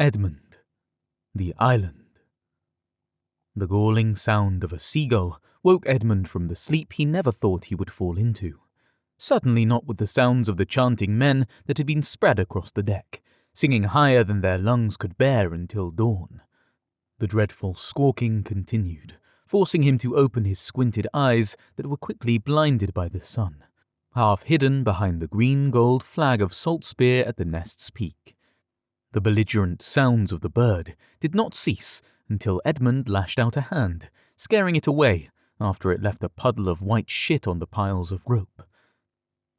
Edmund, the island. The galling sound of a seagull woke Edmund from the sleep he never thought he would fall into. Certainly not with the sounds of the chanting men that had been spread across the deck, singing higher than their lungs could bear until dawn. The dreadful squawking continued, forcing him to open his squinted eyes that were quickly blinded by the sun, half hidden behind the green-gold flag of Salt Spear at the nest's peak. The belligerent sounds of the bird did not cease until Edmund lashed out a hand, scaring it away after it left a puddle of white shit on the piles of rope.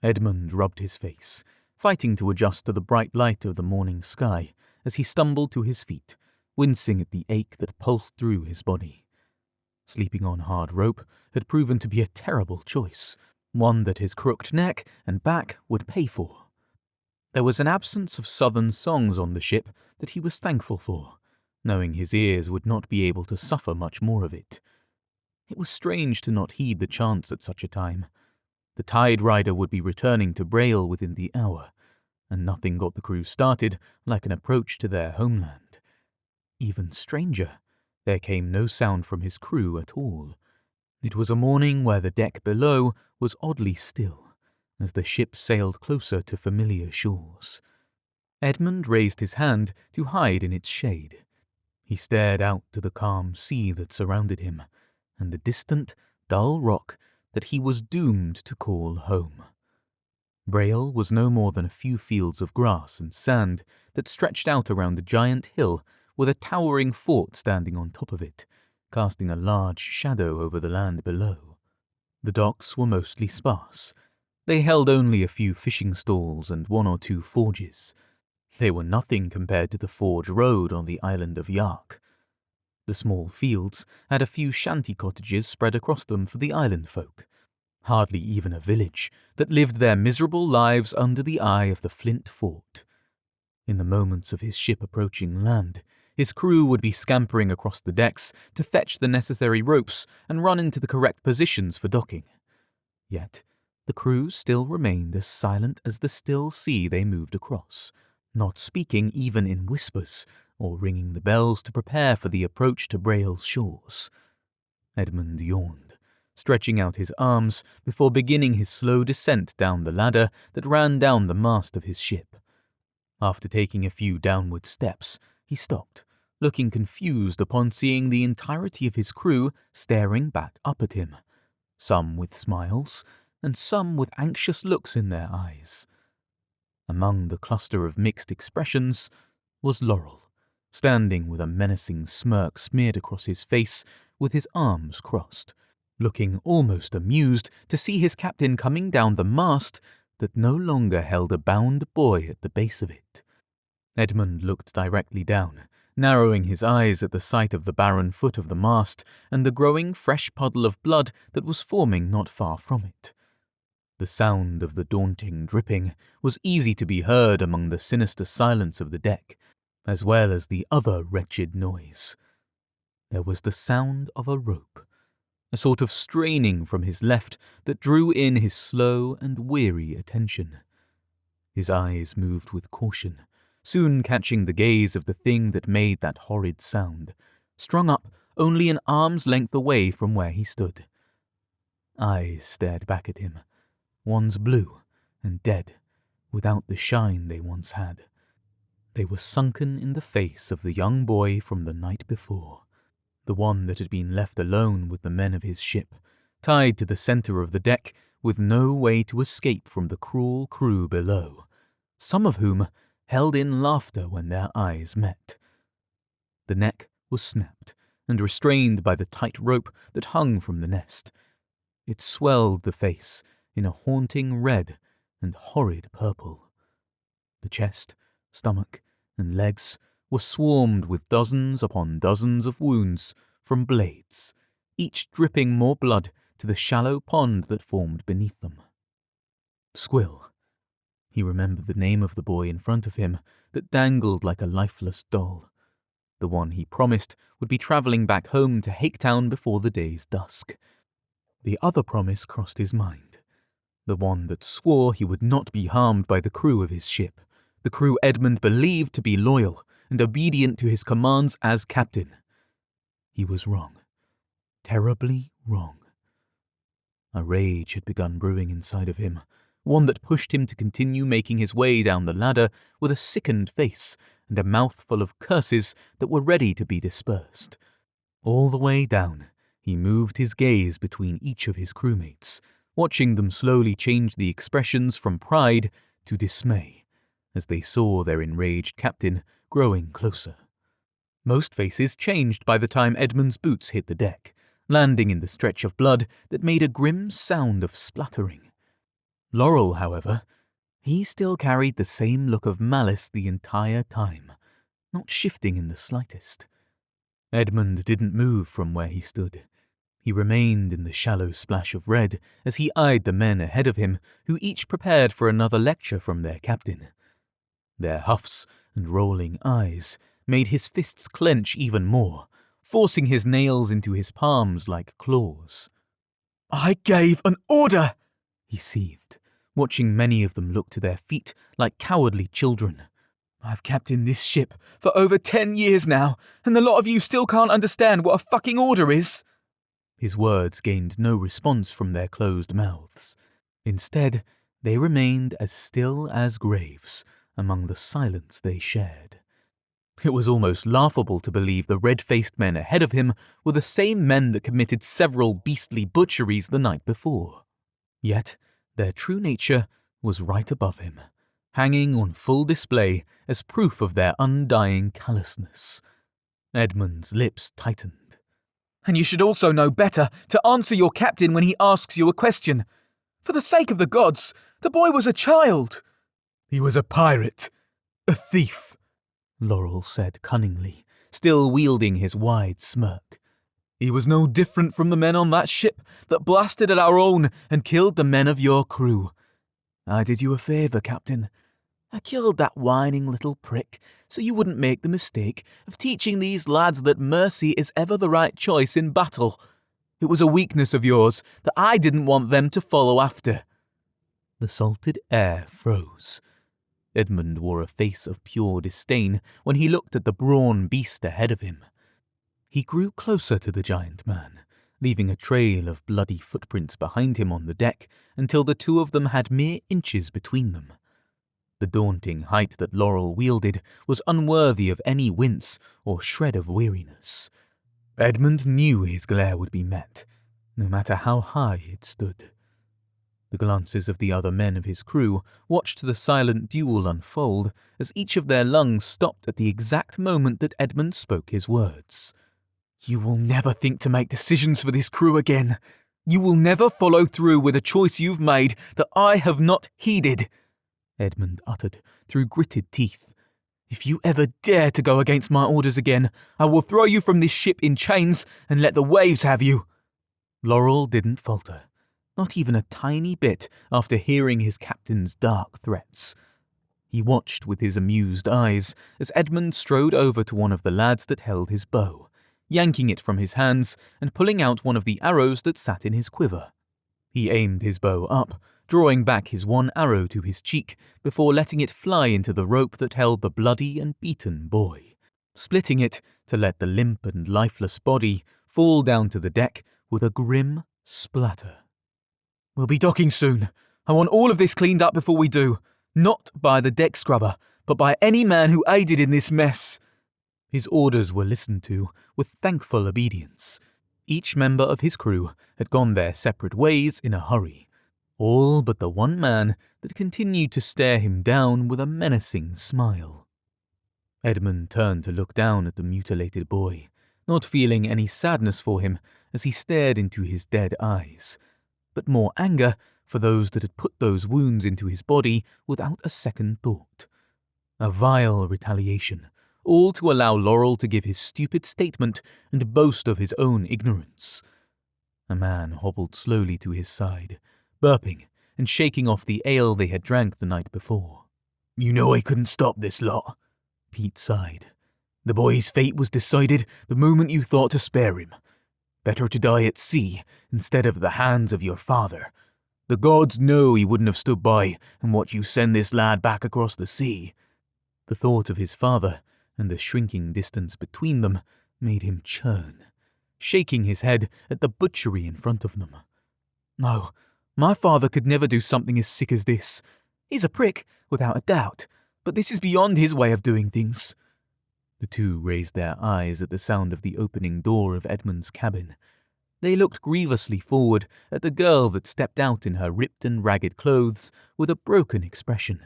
Edmund rubbed his face, fighting to adjust to the bright light of the morning sky as he stumbled to his feet, wincing at the ache that pulsed through his body. Sleeping on hard rope had proven to be a terrible choice, one that his crooked neck and back would pay for. There was an absence of southern songs on the ship that he was thankful for, knowing his ears would not be able to suffer much more of it. It was strange to not heed the chance at such a time. The tide rider would be returning to Braille within the hour, and nothing got the crew started like an approach to their homeland. Even stranger, there came no sound from his crew at all. It was a morning where the deck below was oddly still, as the ship sailed closer to familiar shores. Edmund raised his hand to hide in its shade. He stared out to the calm sea that surrounded him, and the distant, dull rock that he was doomed to call home. Braille was no more than a few fields of grass and sand that stretched out around a giant hill with a towering fort standing on top of it, casting a large shadow over the land below. The docks were mostly sparse. They held only a few fishing stalls and one or two forges. They were nothing compared to the forge road on the island of Yark. The small fields had a few shanty cottages spread across them for the island folk, hardly even a village, that lived their miserable lives under the eye of the flint fort. In the moments of his ship approaching land, his crew would be scampering across the decks to fetch the necessary ropes and run into the correct positions for docking. Yet, the crew still remained as silent as the still sea they moved across, not speaking even in whispers or ringing the bells to prepare for the approach to Braille's shores. Edmund yawned, stretching out his arms before beginning his slow descent down the ladder that ran down the mast of his ship. After taking a few downward steps, he stopped, looking confused upon seeing the entirety of his crew staring back up at him, some with smiles and some with anxious looks in their eyes. Among the cluster of mixed expressions was Laurel, standing with a menacing smirk smeared across his face with his arms crossed, looking almost amused to see his captain coming down the mast that no longer held a bound buoy at the base of it. Edmund looked directly down, narrowing his eyes at the sight of the barren foot of the mast and the growing fresh puddle of blood that was forming not far from it. The sound of the daunting dripping was easy to be heard among the sinister silence of the deck, as well as the other wretched noise. There was the sound of a rope, a sort of straining from his left that drew in his slow and weary attention. His eyes moved with caution, soon catching the gaze of the thing that made that horrid sound, strung up only an arm's length away from where he stood. Eyes stared back at him, ones blue and dead, without the shine they once had. They were sunken in the face of the young boy from the night before, the one that had been left alone with the men of his ship, tied to the center of the deck with no way to escape from the cruel crew below, some of whom held in laughter when their eyes met. The neck was snapped and restrained by the tight rope that hung from the nest. It swelled the face in a haunting red and horrid purple. The chest, stomach, and legs were swarmed with dozens upon dozens of wounds from blades, each dripping more blood to the shallow pond that formed beneath them. Squill. He remembered the name of the boy in front of him that dangled like a lifeless doll, the one he promised would be travelling back home to Haketown before the day's dusk. The other promise crossed his mind, the one that swore he would not be harmed by the crew of his ship, the crew Edmund believed to be loyal and obedient to his commands as captain. He was wrong. Terribly wrong. A rage had begun brewing inside of him, one that pushed him to continue making his way down the ladder with a sickened face and a mouthful of curses that were ready to be dispersed. All the way down, he moved his gaze between each of his crewmates, watching them slowly change the expressions from pride to dismay as they saw their enraged captain growing closer. Most faces changed by the time Edmund's boots hit the deck, landing in the stretch of blood that made a grim sound of splattering. Laurel, however, he still carried the same look of malice the entire time, not shifting in the slightest. Edmund didn't move from where he stood. He remained in the shallow splash of red as he eyed the men ahead of him, who each prepared for another lecture from their captain. Their huffs and rolling eyes made his fists clench even more, forcing his nails into his palms like claws. "I gave an order," he seethed, watching many of them look to their feet like cowardly children. "I've captained this ship for over 10 years now, and a lot of you still can't understand what a fucking order is." His words gained no response from their closed mouths. Instead, they remained as still as graves among the silence they shared. It was almost laughable to believe the red-faced men ahead of him were the same men that committed several beastly butcheries the night before. Yet, their true nature was right above him, hanging on full display as proof of their undying callousness. Edmund's lips tightened. "And you should also know better to answer your captain when he asks you a question. For the sake of the gods, the boy was a child." "He was a pirate, a thief," Laurel said cunningly, still wielding his wide smirk. "He was no different from the men on that ship that blasted at our own and killed the men of your crew. I did you a favour, Captain. I killed that whining little prick so you wouldn't make the mistake of teaching these lads that mercy is ever the right choice in battle. It was a weakness of yours that I didn't want them to follow after." The salted air froze. Edmund wore a face of pure disdain when he looked at the brawn beast ahead of him. He grew closer to the giant man, leaving a trail of bloody footprints behind him on the deck until the two of them had mere inches between them. The daunting height that Laurel wielded was unworthy of any wince or shred of weariness. Edmund knew his glare would be met, no matter how high it stood. The glances of the other men of his crew watched the silent duel unfold as each of their lungs stopped at the exact moment that Edmund spoke his words. "You will never think to make decisions for this crew again. You will never follow through with a choice you've made that I have not heeded," Edmund uttered through gritted teeth. "If you ever dare to go against my orders again, I will throw you from this ship in chains and let the waves have you." Laurel didn't falter, not even a tiny bit after hearing his captain's dark threats. He watched with his amused eyes as Edmund strode over to one of the lads that held his bow, yanking it from his hands and pulling out one of the arrows that sat in his quiver. He aimed his bow up, drawing back his one arrow to his cheek before letting it fly into the rope that held the bloody and beaten boy, splitting it to let the limp and lifeless body fall down to the deck with a grim splatter. "We'll be docking soon. I want all of this cleaned up before we do. Not by the deck scrubber, but by any man who aided in this mess." His orders were listened to with thankful obedience. Each member of his crew had gone their separate ways in a hurry, all but the one man that continued to stare him down with a menacing smile. Edmund turned to look down at the mutilated boy, not feeling any sadness for him as he stared into his dead eyes, but more anger for those that had put those wounds into his body without a second thought. A vile retaliation, all to allow Laurel to give his stupid statement and boast of his own ignorance. A man hobbled slowly to his side, burping and shaking off the ale they had drank the night before. "You know I couldn't stop this lot," Pete sighed. "The boy's fate was decided the moment you thought to spare him. Better to die at sea instead of the hands of your father. The gods know he wouldn't have stood by and watched you send this lad back across the sea." The thought of his father and the shrinking distance between them made him churn, shaking his head at the butchery in front of them. No, my father could never do something as sick as this. He's a prick, without a doubt, but this is beyond his way of doing things. The two raised their eyes at the sound of the opening door of Edmund's cabin. They looked grievously forward at the girl that stepped out in her ripped and ragged clothes with a broken expression.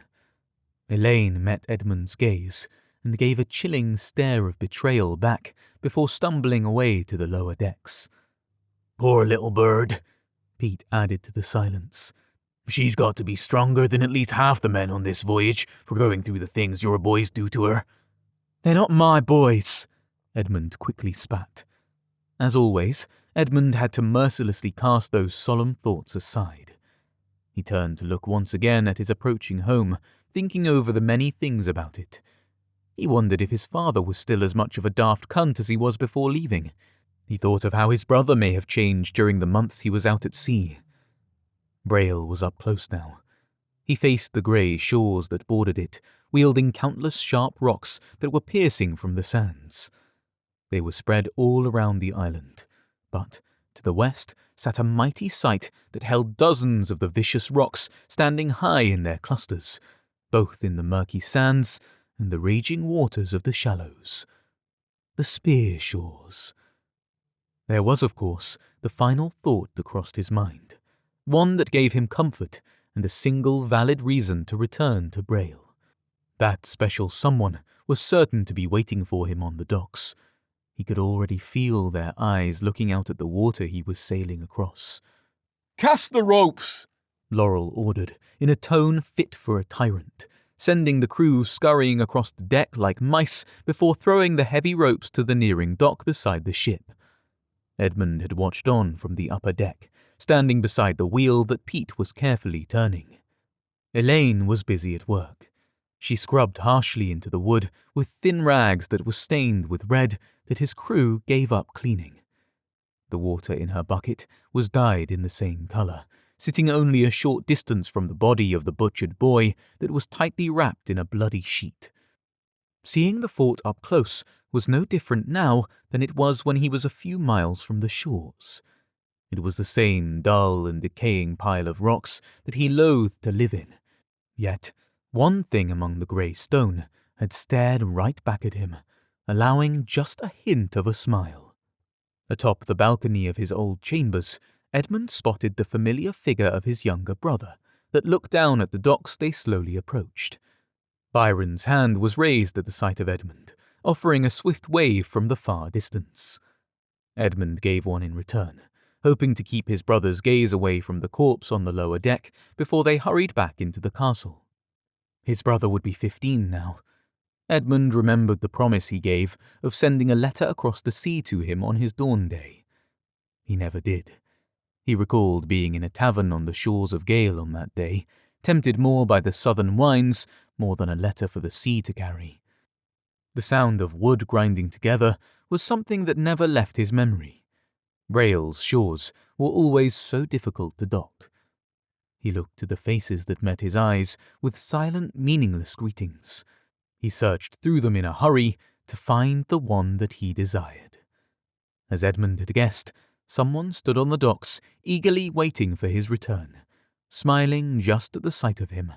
Elaine met Edmund's gaze and gave a chilling stare of betrayal back before stumbling away to the lower decks. Poor little bird, Pete added to the silence. She's got to be stronger than at least half the men on this voyage for going through the things your boys do to her. They're not my boys, Edmund quickly spat. As always, Edmund had to mercilessly cast those solemn thoughts aside. He turned to look once again at his approaching home, thinking over the many things about it. He wondered if his father was still as much of a daft cunt as he was before leaving. He thought of how his brother may have changed during the months he was out at sea. Braille was up close now. He faced the grey shores that bordered it, wielding countless sharp rocks that were piercing from the sands. They were spread all around the island, but to the west sat a mighty sight that held dozens of the vicious rocks standing high in their clusters, both in the murky sands and the raging waters of the shallows. The Spear Shores. There was, of course, the final thought that crossed his mind, one that gave him comfort and a single valid reason to return to Braille. That special someone was certain to be waiting for him on the docks. He could already feel their eyes looking out at the water he was sailing across. "Cast the ropes!" Laurel ordered, in a tone fit for a tyrant, sending the crew scurrying across the deck like mice before throwing the heavy ropes to the nearing dock beside the ship. Edmund had watched on from the upper deck, standing beside the wheel that Pete was carefully turning. Elaine was busy at work. She scrubbed harshly into the wood with thin rags that were stained with red that his crew gave up cleaning. The water in her bucket was dyed in the same colour, sitting only a short distance from the body of the butchered boy that was tightly wrapped in a bloody sheet. Seeing the fort up close was no different now than it was when he was a few miles from the shores. It was the same dull and decaying pile of rocks that he loathed to live in. Yet, one thing among the grey stone had stared right back at him, allowing just a hint of a smile. Atop the balcony of his old chambers, Edmund spotted the familiar figure of his younger brother that looked down at the docks they slowly approached. Byron's hand was raised at the sight of Edmund, offering a swift wave from the far distance. Edmund gave one in return, hoping to keep his brother's gaze away from the corpse on the lower deck before they hurried back into the castle. His brother would be 15 now. Edmund remembered the promise he gave of sending a letter across the sea to him on his dawn day. He never did. He recalled being in a tavern on the shores of Gale on that day, tempted more by the southern wines more than a letter for the sea to carry. The sound of wood grinding together was something that never left his memory. Braille's shores were always so difficult to dock. He looked to the faces that met his eyes with silent, meaningless greetings. He searched through them in a hurry to find the one that he desired. As Edmund had guessed, someone stood on the docks, eagerly waiting for his return, smiling just at the sight of him.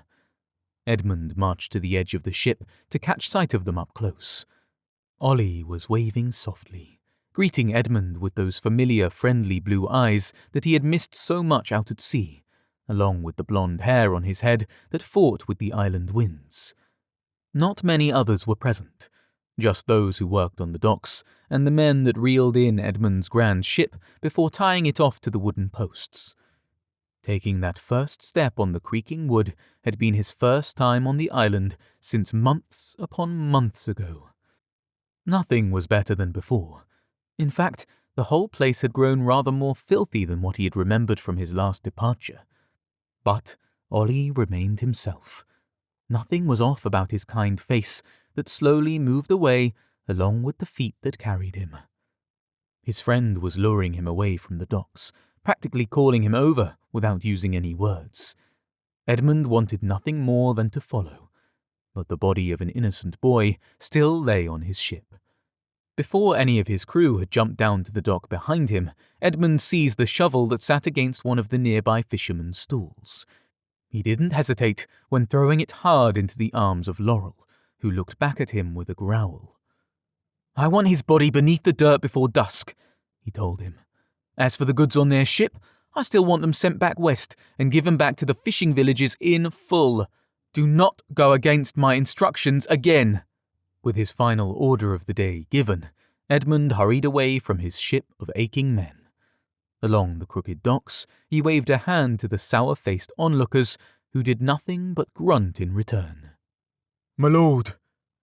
Edmund marched to the edge of the ship to catch sight of them up close. Ollie was waving softly, greeting Edmund with those familiar, friendly blue eyes that he had missed so much out at sea, along with the blonde hair on his head that fought with the island winds. Not many others were present, just those who worked on the docks and the men that reeled in Edmund's grand ship before tying it off to the wooden posts. Taking that first step on the creaking wood had been his first time on the island since months upon months ago. Nothing was better than before. In fact, the whole place had grown rather more filthy than what he had remembered from his last departure. But Ollie remained himself. Nothing was off about his kind face that slowly moved away along with the feet that carried him. His friend was luring him away from the docks, practically calling him over without using any words. Edmund wanted nothing more than to follow, but the body of an innocent boy still lay on his ship. Before any of his crew had jumped down to the dock behind him, Edmund seized the shovel that sat against one of the nearby fishermen's stools. He didn't hesitate when throwing it hard into the arms of Laurel, who looked back at him with a growl. "I want his body beneath the dirt before dusk," he told him. "As for the goods on their ship, I still want them sent back west and given back to the fishing villages in full. Do not go against my instructions again." With his final order of the day given, Edmund hurried away from his ship of aching men. Along the crooked docks, he waved a hand to the sour-faced onlookers, who did nothing but grunt in return. "My lord,"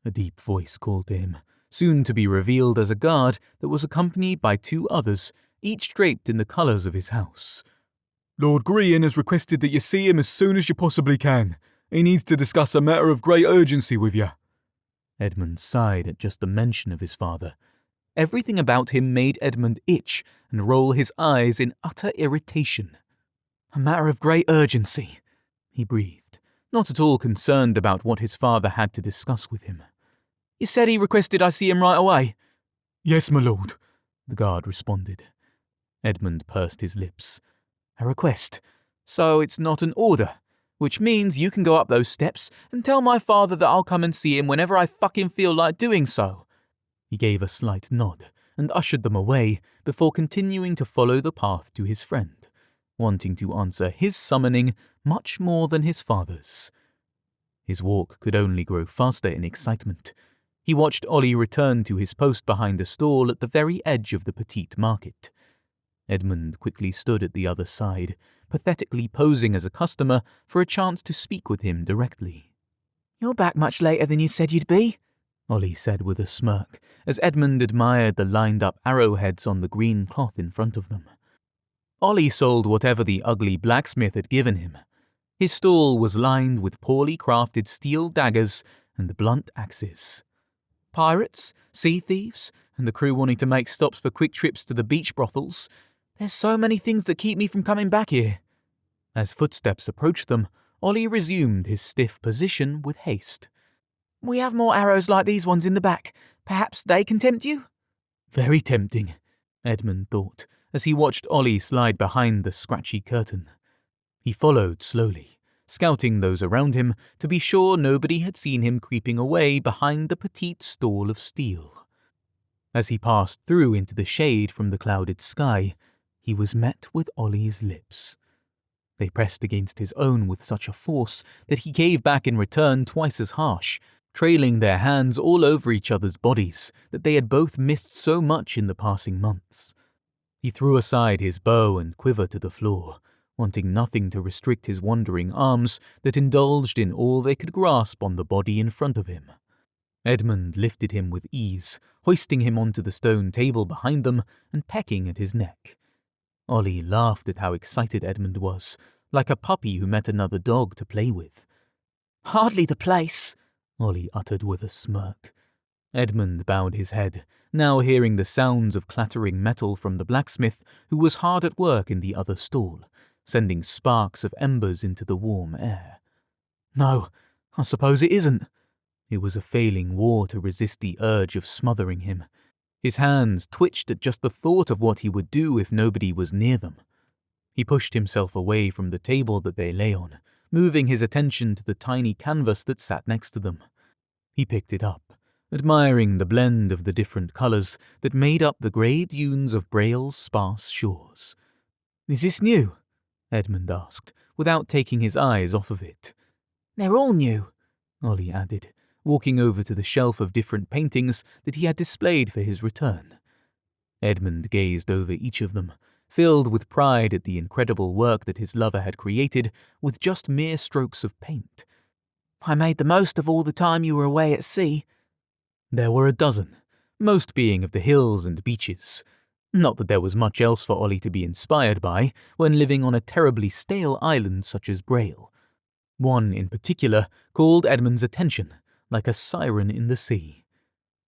a deep voice called to him, soon to be revealed as a guard that was accompanied by 2 others, each draped in the colours of his house. "Lord Grian has requested that you see him as soon as you possibly can. He needs to discuss a matter of great urgency with you." Edmund sighed at just the mention of his father. Everything about him made Edmund itch and roll his eyes in utter irritation. "A matter of great urgency," he breathed, not at all concerned about what his father had to discuss with him. "You said he requested I see him right away." "Yes, my lord," the guard responded. Edmund pursed his lips. "A request. So it's not an order, which means you can go up those steps and tell my father that I'll come and see him whenever I fucking feel like doing so." He gave a slight nod and ushered them away before continuing to follow the path to his friend, wanting to answer his summoning much more than his father's. His walk could only grow faster in excitement. He watched Ollie return to his post behind a stall at the very edge of the petite market. Edmund quickly stood at the other side, pathetically posing as a customer for a chance to speak with him directly. "You're back much later than you said you'd be," Ollie said with a smirk, as Edmund admired the lined-up arrowheads on the green cloth in front of them. Ollie sold whatever the ugly blacksmith had given him. His stall was lined with poorly crafted steel daggers and blunt axes. "Pirates, sea thieves, and the crew wanting to make stops for quick trips to the beach brothels. There's so many things that keep me from coming back here." As footsteps approached them, Ollie resumed his stiff position with haste. "We have more arrows like these ones in the back. Perhaps they can tempt you?" Very tempting, Edmund thought, as he watched Ollie slide behind the scratchy curtain. He followed slowly, scouting those around him to be sure nobody had seen him creeping away behind the petite stall of steel. As he passed through into the shade from the clouded sky, he was met with Ollie's lips. They pressed against his own with such a force that he gave back in return twice as harsh, trailing their hands all over each other's bodies that they had both missed so much in the passing months. He threw aside his bow and quiver to the floor, wanting nothing to restrict his wandering arms that indulged in all they could grasp on the body in front of him. Edmund lifted him with ease, hoisting him onto the stone table behind them and pecking at his neck. Ollie laughed at how excited Edmund was, like a puppy who met another dog to play with. "Hardly the place," Ollie uttered with a smirk. Edmund bowed his head, now hearing the sounds of clattering metal from the blacksmith, who was hard at work in the other stall, sending sparks of embers into the warm air. "No, I suppose it isn't." It was a failing war to resist the urge of smothering him. His hands twitched at just the thought of what he would do if nobody was near them. He pushed himself away from the table that they lay on, moving his attention to the tiny canvas that sat next to them. He picked it up, admiring the blend of the different colours that made up the grey dunes of Braille's sparse shores. "Is this new?" Edmund asked, without taking his eyes off of it. "They're all new," Ollie added, walking over to the shelf of different paintings that he had displayed for his return. Edmund gazed over each of them, filled with pride at the incredible work that his lover had created with just mere strokes of paint. "I made the most of all the time you were away at sea." There were a dozen, most being of the hills and beaches. Not that there was much else for Ollie to be inspired by when living on a terribly stale island such as Braille. One in particular called Edmund's attention, like a siren in the sea.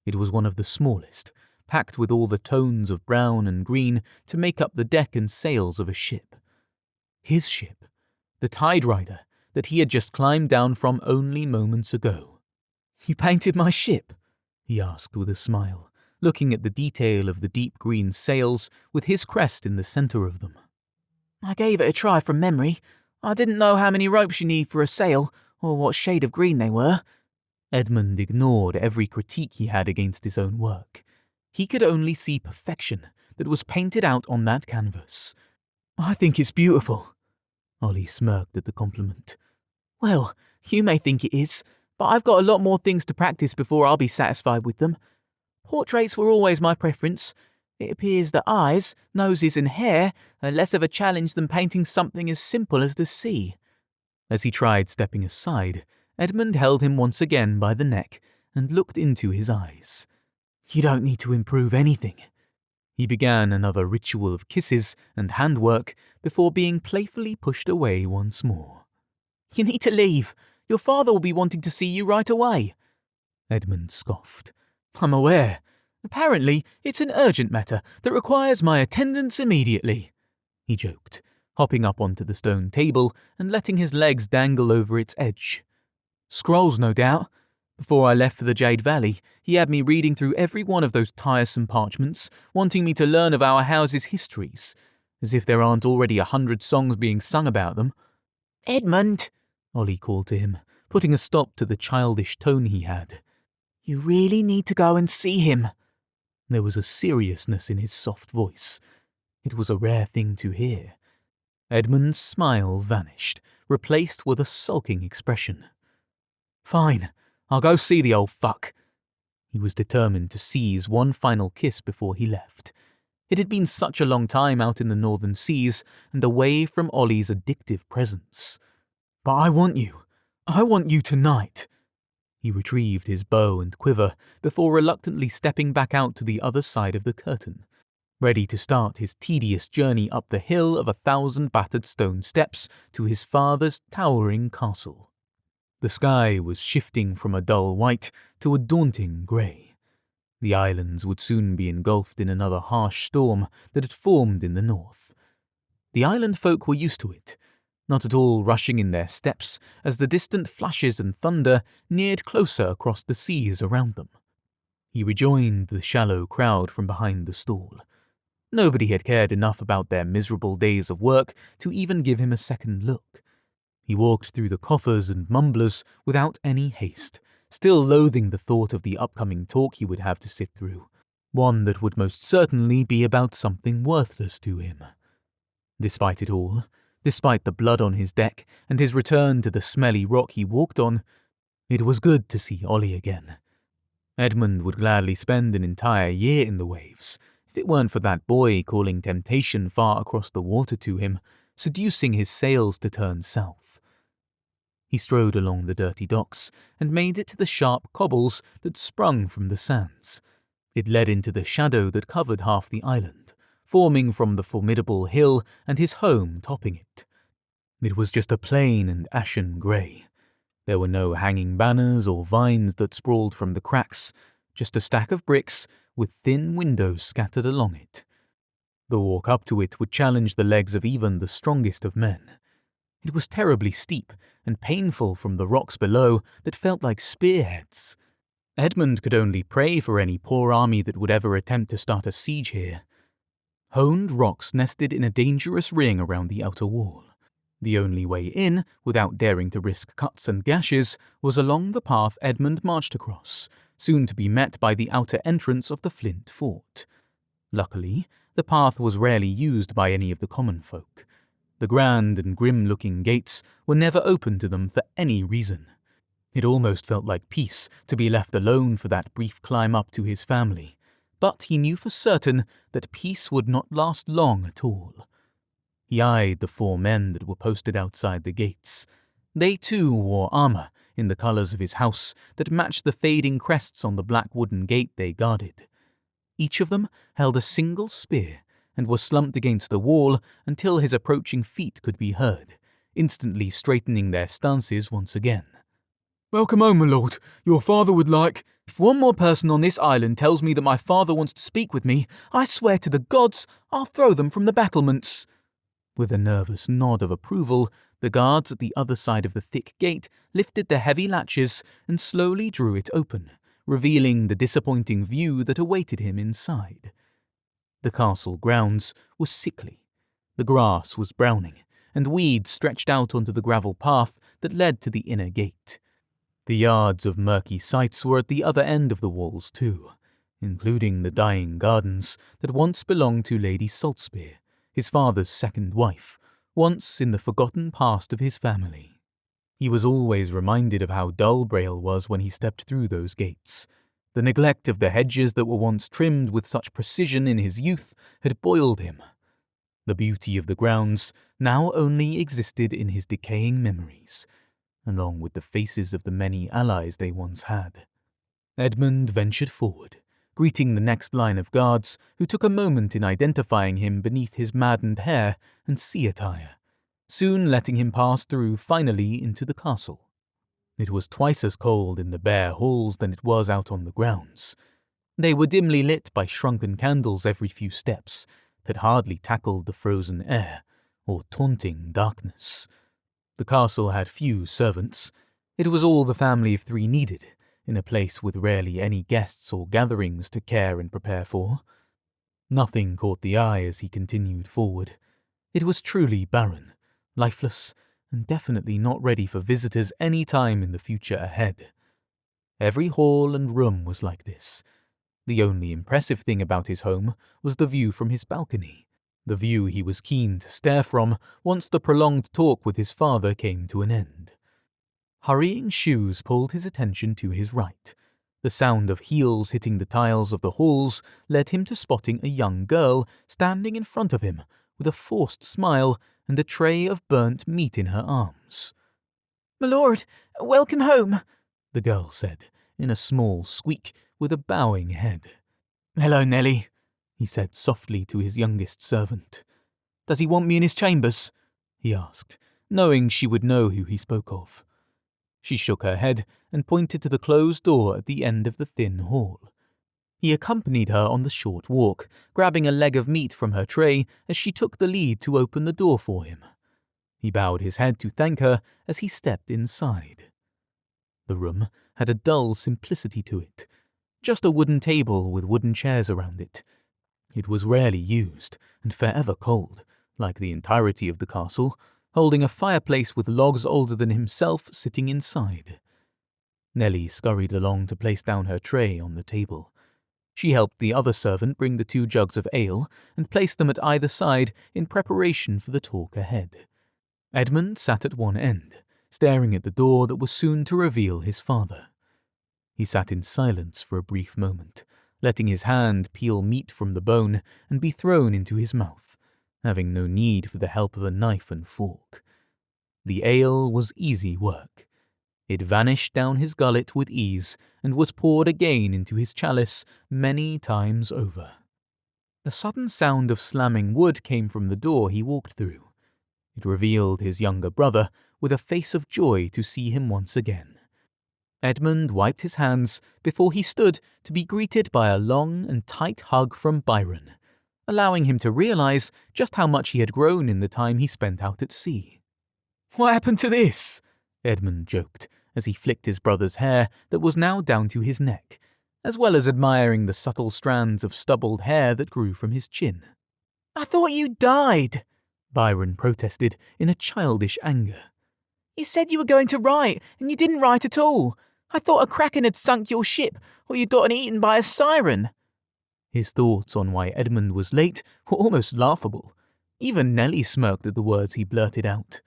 It was one of the smallest, packed with all the tones of brown and green to make up the deck and sails of a ship. His ship, the Tide Rider, that he had just climbed down from only moments ago. You painted my ship? He asked with a smile, looking at the detail of the deep green sails with his crest in the centre of them. I gave it a try from memory. I didn't know how many ropes you need for a sail, or what shade of green they were. Edmund ignored every critique he had against his own work. He could only see perfection that was painted out on that canvas. I think it's beautiful. Ollie smirked at the compliment. Well, you may think it is, but I've got a lot more things to practice before I'll be satisfied with them. Portraits were always my preference. It appears that eyes, noses and hair are less of a challenge than painting something as simple as the sea. As he tried stepping aside, Edmund held him once again by the neck and looked into his eyes. You don't need to improve anything. He began another ritual of kisses and handwork before being playfully pushed away once more. You need to leave. Your father will be wanting to see you right away. Edmund scoffed. I'm aware. Apparently, it's an urgent matter that requires my attendance immediately, he joked, hopping up onto the stone table and letting his legs dangle over its edge. Scrolls, no doubt. Before I left for the Jade Valley, he had me reading through every one of those tiresome parchments, wanting me to learn of our house's histories, as if there aren't already 100 songs being sung about them. Edmund, Ollie called to him, putting a stop to the childish tone he had. You really need to go and see him. There was a seriousness in his soft voice. It was a rare thing to hear. Edmund's smile vanished, replaced with a sulking expression. Fine, I'll go see the old fuck. He was determined to seize one final kiss before he left. It had been such a long time out in the northern seas and away from Ollie's addictive presence. But I want you. I want you tonight. He retrieved his bow and quiver before reluctantly stepping back out to the other side of the curtain, ready to start his tedious journey up the hill of 1,000 battered stone steps to his father's towering castle. The sky was shifting from a dull white to a daunting grey. The islands would soon be engulfed in another harsh storm that had formed in the north. The island folk were used to it, not at all rushing in their steps as the distant flashes and thunder neared closer across the seas around them. He rejoined the shallow crowd from behind the stall. Nobody had cared enough about their miserable days of work to even give him a second look. He walked through the coffers and mumblers without any haste, still loathing the thought of the upcoming talk he would have to sit through, one that would most certainly be about something worthless to him. Despite it all, despite the blood on his deck and his return to the smelly rock he walked on, it was good to see Ollie again. Edmund would gladly spend an entire year in the waves, if it weren't for that boy calling temptation far across the water to him, seducing his sails to turn south. He strode along the dirty docks and made it to the sharp cobbles that sprung from the sands. It led into the shadow that covered half the island, forming from the formidable hill and his home topping it. It was just a plain and ashen grey. There were no hanging banners or vines that sprawled from the cracks, just a stack of bricks with thin windows scattered along it. The walk up to it would challenge the legs of even the strongest of men. It was terribly steep and painful from the rocks below that felt like spearheads. Edmund could only pray for any poor army that would ever attempt to start a siege here. Honed rocks nested in a dangerous ring around the outer wall. The only way in, without daring to risk cuts and gashes, was along the path Edmund marched across, soon to be met by the outer entrance of the flint fort. Luckily, the path was rarely used by any of the common folk. The grand and grim-looking gates were never open to them for any reason. It almost felt like peace to be left alone for that brief climb up to his family, but he knew for certain that peace would not last long at all. He eyed the 4 men that were posted outside the gates. They too wore armour in the colours of his house that matched the fading crests on the black wooden gate they guarded. Each of them held a single spear and was slumped against the wall until his approaching feet could be heard, instantly straightening their stances once again. Welcome home, my lord. Your father would like... If one more person on this island tells me that my father wants to speak with me, I swear to the gods I'll throw them from the battlements. With a nervous nod of approval, The guards at the other side of the thick gate lifted the heavy latches and slowly drew it open, revealing the disappointing view that awaited him inside. The castle grounds were sickly. The grass was browning, and weeds stretched out onto the gravel path that led to the inner gate. The yards of murky sites were at the other end of the walls too, including the dying gardens that once belonged to Lady Saltspear, his father's second wife, once in the forgotten past of his family. He was always reminded of how dull Braille was when he stepped through those gates. The neglect of the hedges that were once trimmed with such precision in his youth had boiled him. The beauty of the grounds now only existed in his decaying memories, along with the faces of the many allies they once had. Edmund ventured forward, greeting the next line of guards, who took a moment in identifying him beneath his maddened hair and sea attire, soon letting him pass through finally into the castle. It was twice as cold in the bare halls than it was out on the grounds. They were dimly lit by shrunken candles every few steps that hardly tackled the frozen air or taunting darkness. The castle had few servants. It was all the family of three needed, in a place with rarely any guests or gatherings to care and prepare for. Nothing caught the eye as he continued forward. It was truly barren, lifeless, and definitely not ready for visitors any time in the future ahead. Every hall and room was like this. The only impressive thing about his home was the view from his balcony, the view he was keen to stare from once the prolonged talk with his father came to an end. Hurrying shoes pulled his attention to his right. The sound of heels hitting the tiles of the halls led him to spotting a young girl standing in front of him with a forced smile and a tray of burnt meat in her arms. "My lord, welcome home," the girl said, in a small squeak with a bowing head. "Hello, Nelly," he said softly to his youngest servant. "Does he want me in his chambers?" he asked, knowing she would know who he spoke of. She shook her head and pointed to the closed door at the end of the thin hall. He accompanied her on the short walk, grabbing a leg of meat from her tray as she took the lead to open the door for him. He bowed his head to thank her as he stepped inside. The room had a dull simplicity to it, just a wooden table with wooden chairs around it. It was rarely used and forever cold, like the entirety of the castle, holding a fireplace with logs older than himself sitting inside. Nellie scurried along to place down her tray on the table. She helped the other servant bring the 2 jugs of ale and placed them at either side in preparation for the talk ahead. Edmund sat at one end, staring at the door that was soon to reveal his father. He sat in silence for a brief moment, letting his hand peel meat from the bone and be thrown into his mouth, having no need for the help of a knife and fork. The ale was easy work. It vanished down his gullet with ease and was poured again into his chalice many times over. A sudden sound of slamming wood came from the door he walked through. It revealed his younger brother with a face of joy to see him once again. Edmund wiped his hands before he stood to be greeted by a long and tight hug from Byron, allowing him to realize just how much he had grown in the time he spent out at sea. "What happened to this?" Edmund joked as he flicked his brother's hair that was now down to his neck, as well as admiring the subtle strands of stubbled hair that grew from his chin. "I thought you died," Byron protested in a childish anger. "You said you were going to write, and you didn't write at all. I thought a kraken had sunk your ship, or you'd gotten eaten by a siren." His thoughts on why Edmund was late were almost laughable. Even Nellie smirked at the words he blurted out.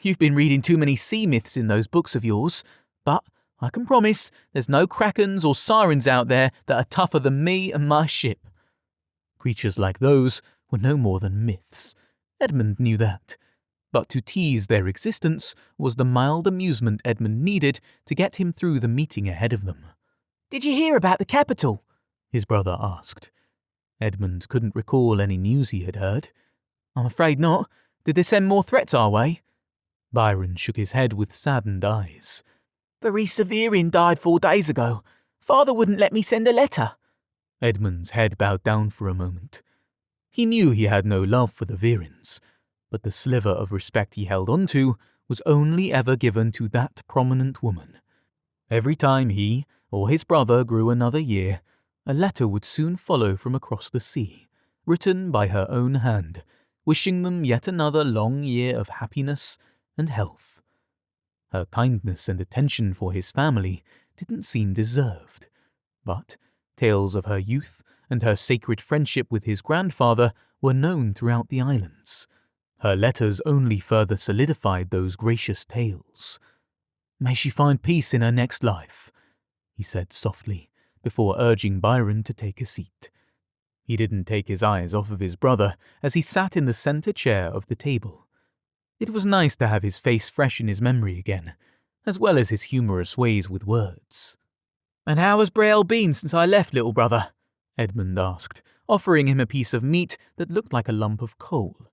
"You've been reading too many sea myths in those books of yours, but I can promise there's no krakens or sirens out there that are tougher than me and my ship." Creatures like those were no more than myths. Edmund knew that. But to tease their existence was the mild amusement Edmund needed to get him through the meeting ahead of them. "Did you hear about the capital?" his brother asked. Edmund couldn't recall any news he had heard. "I'm afraid not. Did they send more threats our way?" Byron shook his head with saddened eyes. "Varese Severian died 4 days ago. Father wouldn't let me send a letter." Edmund's head bowed down for a moment. He knew he had no love for the Virens. but the sliver of respect he held onto was only ever given to that prominent woman. Every time he or his brother grew another year, a letter would soon follow from across the sea, written by her own hand, wishing them yet another long year of happiness and health. Her kindness and attention for his family didn't seem deserved, but tales of her youth and her sacred friendship with his grandfather were known throughout the islands. Her letters only further solidified those gracious tales. "May she find peace in her next life," he said softly, before urging Byron to take a seat. He didn't take his eyes off of his brother as he sat in the centre chair of the table. It was nice to have his face fresh in his memory again, as well as his humorous ways with words. "And how has Braille been since I left, little brother?" Edmund asked, offering him a piece of meat that looked like a lump of coal.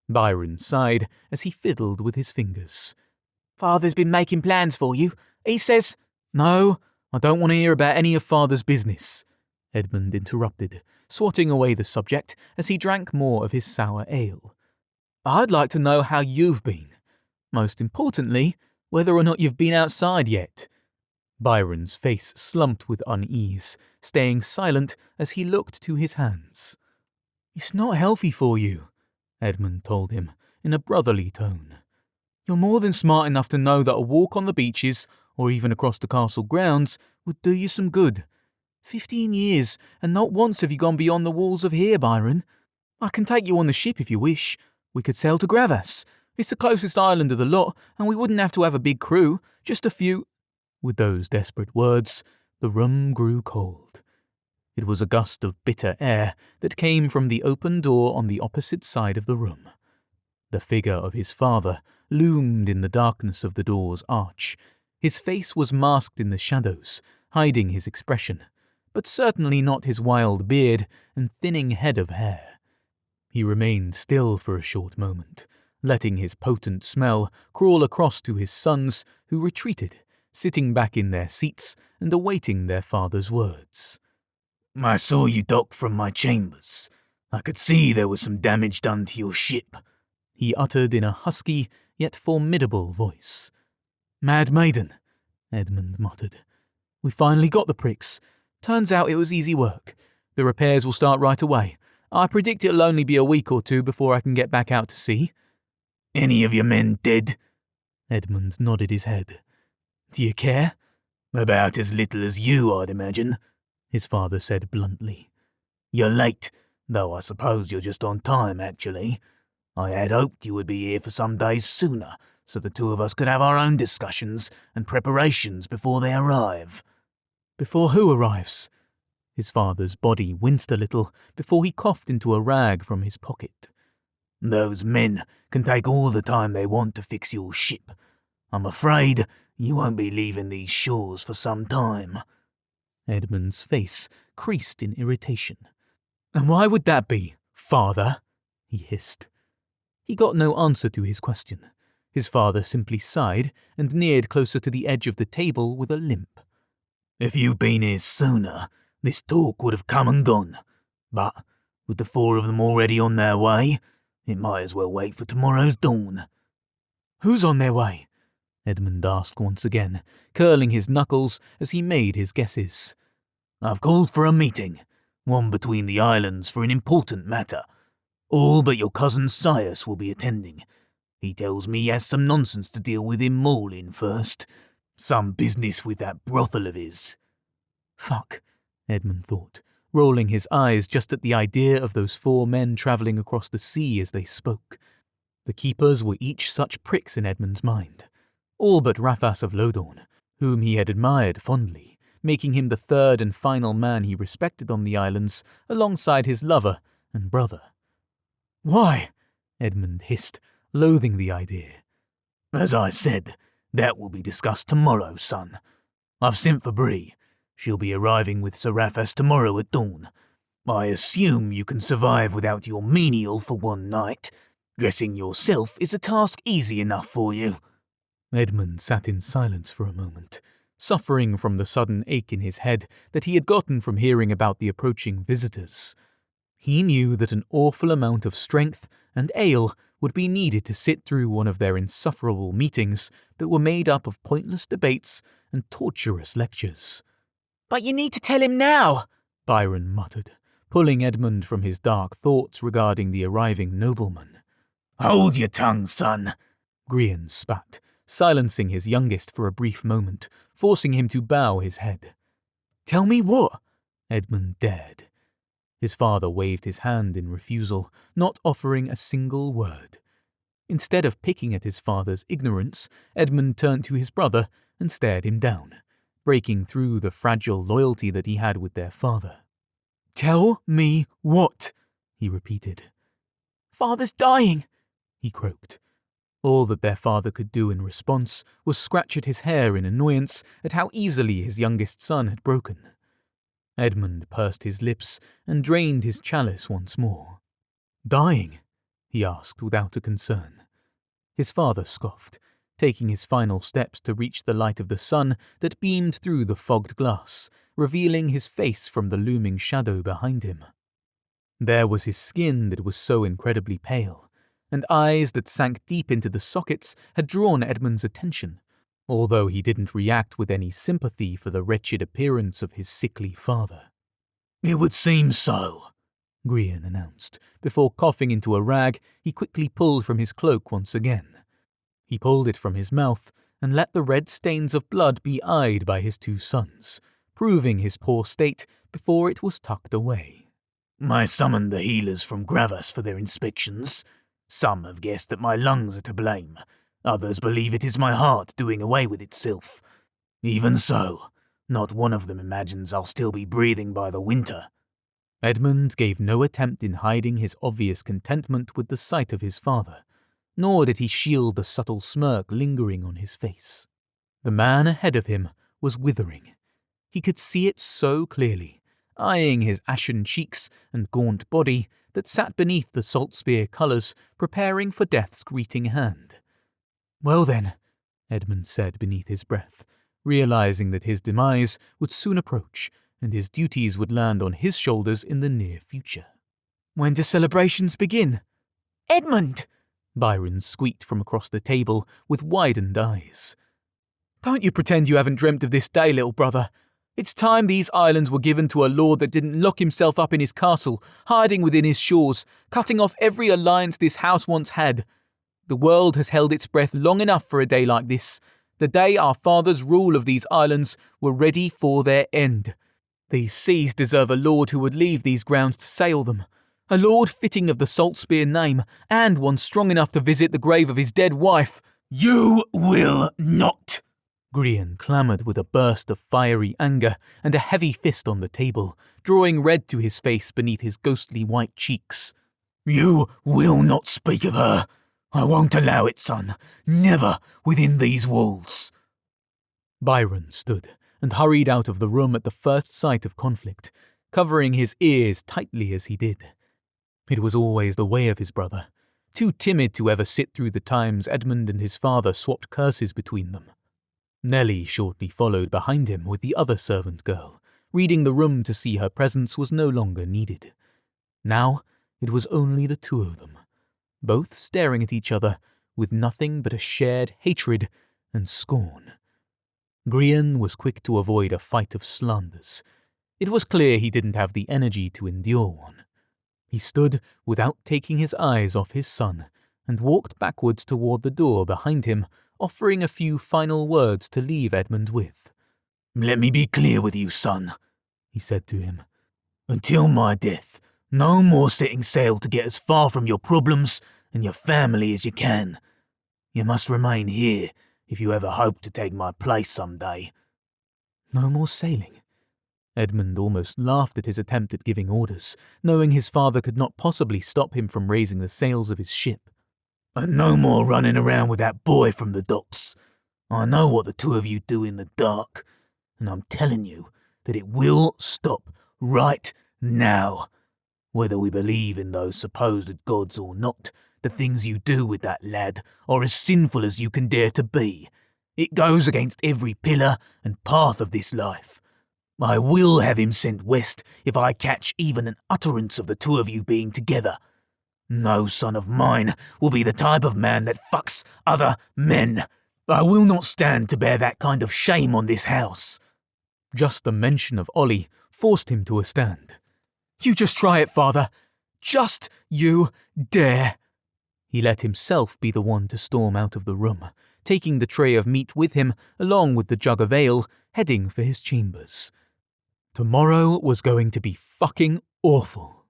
Byron sighed as he fiddled with his fingers. "Father's been making plans for you. He says—" "No, I don't want to hear about any of Father's business," Edmund interrupted, swatting away the subject as he drank more of his sour ale. "I'd like to know how you've been. Most importantly, whether or not you've been outside yet." Byron's face slumped with unease, staying silent as he looked to his hands. "It's not healthy for you," Edmund told him, in a brotherly tone. "You're more than smart enough to know that a walk on the beaches, or even across the castle grounds, would do you some good. 15 years, and not once have you gone beyond the walls of here, Byron. I can take you on the ship if you wish. We could sail to Gravas. It's the closest island of the lot, and we wouldn't have to have a big crew, just a few—" With those desperate words, the room grew cold. It was a gust of bitter air that came from the open door on the opposite side of the room. The figure of his father loomed in the darkness of the door's arch. His face was masked in the shadows, hiding his expression, but certainly not his wild beard and thinning head of hair. He remained still for a short moment, letting his potent smell crawl across to his sons, who retreated, sitting back in their seats and awaiting their father's words. "I saw you dock from my chambers. I could see there was some damage done to your ship," he uttered in a husky yet formidable voice. "Mad maiden," Edmund muttered. "We finally got the pricks. Turns out it was easy work. The repairs will start right away. I predict it'll only be a week or two before I can get back out to sea." "Any of your men dead?" Edmund nodded his head. "Do you care?" "About as little as you, I'd imagine," his father said bluntly. "You're late, though I suppose you're just on time, actually. I had hoped you would be here for some days sooner, so the two of us could have our own discussions and preparations before they arrive." "Before who arrives?" His father's body winced a little before he coughed into a rag from his pocket. "Those men can take all the time they want to fix your ship. I'm afraid you won't be leaving these shores for some time." Edmund's face creased in irritation. "And why would that be, father?" he hissed. He got no answer to his question. His father simply sighed and neared closer to the edge of the table with a limp. "If you'd been here sooner, this talk would have come and gone. But with the four of them already on their way, it might as well wait for tomorrow's dawn." "Who's on their way?" Edmund asked once again, curling his knuckles as he made his guesses. "I've called for a meeting, one between the islands for an important matter. All but your cousin Sias will be attending. He tells me he has some nonsense to deal with in Morlin first. Some business with that brothel of his." "Fuck," Edmund thought, rolling his eyes just at the idea of those four men travelling across the sea as they spoke. The keepers were each such pricks in Edmund's mind. All but Rathas of Lodorn, whom he had admired fondly, making him the third and final man he respected on the islands alongside his lover and brother. "Why?" Edmund hissed, loathing the idea. "As I said, that will be discussed tomorrow, son. I've sent for Bree. She'll be arriving with Sir Rathas tomorrow at dawn. I assume you can survive without your menial for one night. Dressing yourself is a task easy enough for you." Edmund sat in silence for a moment, suffering from the sudden ache in his head that he had gotten from hearing about the approaching visitors. He knew that an awful amount of strength and ale would be needed to sit through one of their insufferable meetings that were made up of pointless debates and torturous lectures. "But you need to tell him now," Byron muttered, pulling Edmund from his dark thoughts regarding the arriving nobleman. "Hold your tongue, son," Grian spat, silencing his youngest for a brief moment, forcing him to bow his head. "Tell me what?" Edmund dared. His father waved his hand in refusal, not offering a single word. Instead of picking at his father's ignorance, Edmund turned to his brother and stared him down, breaking through the fragile loyalty that he had with their father. "Tell me what?" he repeated. "Father's dying," he croaked. All that their father could do in response was scratch at his hair in annoyance at how easily his youngest son had broken. Edmund pursed his lips and drained his chalice once more. "Dying?" he asked without a concern. His father scoffed, taking his final steps to reach the light of the sun that beamed through the fogged glass, revealing his face from the looming shadow behind him. There was his skin that was so incredibly pale, and eyes that sank deep into the sockets had drawn Edmund's attention, although he didn't react with any sympathy for the wretched appearance of his sickly father. "It would seem so," Grian announced, before coughing into a rag he quickly pulled from his cloak once again. He pulled it from his mouth and let the red stains of blood be eyed by his two sons, proving his poor state before it was tucked away. "I summoned the healers from Gravas for their inspections. Some have guessed that my lungs are to blame. Others believe it is my heart doing away with itself. Even so, not one of them imagines I'll still be breathing by the winter." Edmund gave no attempt in hiding his obvious contentment with the sight of his father, nor did he shield the subtle smirk lingering on his face. The man ahead of him was withering. He could see it so clearly, eyeing his ashen cheeks and gaunt body that sat beneath the salt spear colours, preparing for death's greeting hand. "Well then," Edmund said beneath his breath, realizing that his demise would soon approach and his duties would land on his shoulders in the near future. "When do celebrations begin?" "Edmund!" Byron squeaked from across the table with widened eyes. "Don't you pretend you haven't dreamt of this day, little brother. It's time these islands were given to a lord that didn't lock himself up in his castle, hiding within his shores, cutting off every alliance this house once had. The world has held its breath long enough for a day like this, the day our fathers' rule of these islands were ready for their end. These seas deserve a lord who would leave these grounds to sail them, a lord fitting of the Salt Spear name, and one strong enough to visit the grave of his dead wife." "You will not!" Grian clamoured with a burst of fiery anger and a heavy fist on the table, drawing red to his face beneath his ghostly white cheeks. "You will not speak of her. I won't allow it, son. Never within these walls." Byron stood and hurried out of the room at the first sight of conflict, covering his ears tightly as he did. It was always the way of his brother, too timid to ever sit through the times Edmund and his father swapped curses between them. Nellie shortly followed behind him with the other servant girl, reading the room to see her presence was no longer needed. Now it was only the two of them, both staring at each other with nothing but a shared hatred and scorn. Grian was quick to avoid a fight of slanders. It was clear he didn't have the energy to endure one. He stood without taking his eyes off his son and walked backwards toward the door behind him, offering a few final words to leave Edmund with. "Let me be clear with you, son," he said to him. "Until my death, no more setting sail to get as far from your problems and your family as you can. You must remain here if you ever hope to take my place some day." No more sailing? Edmund almost laughed at his attempt at giving orders, knowing his father could not possibly stop him from raising the sails of his ship. "And no more running around with that boy from the docks. I know what the two of you do in the dark, and I'm telling you that it will stop right now. Whether we believe in those supposed gods or not, the things you do with that lad are as sinful as you can dare to be. It goes against every pillar and path of this life. I will have him sent west if I catch even an utterance of the two of you being together. No son of mine will be the type of man that fucks other men. I will not stand to bear that kind of shame on this house." Just the mention of Ollie forced him to a stand. "You just try it, father. Just you dare." He let himself be the one to storm out of the room, taking the tray of meat with him along with the jug of ale, heading for his chambers. Tomorrow was going to be fucking awful.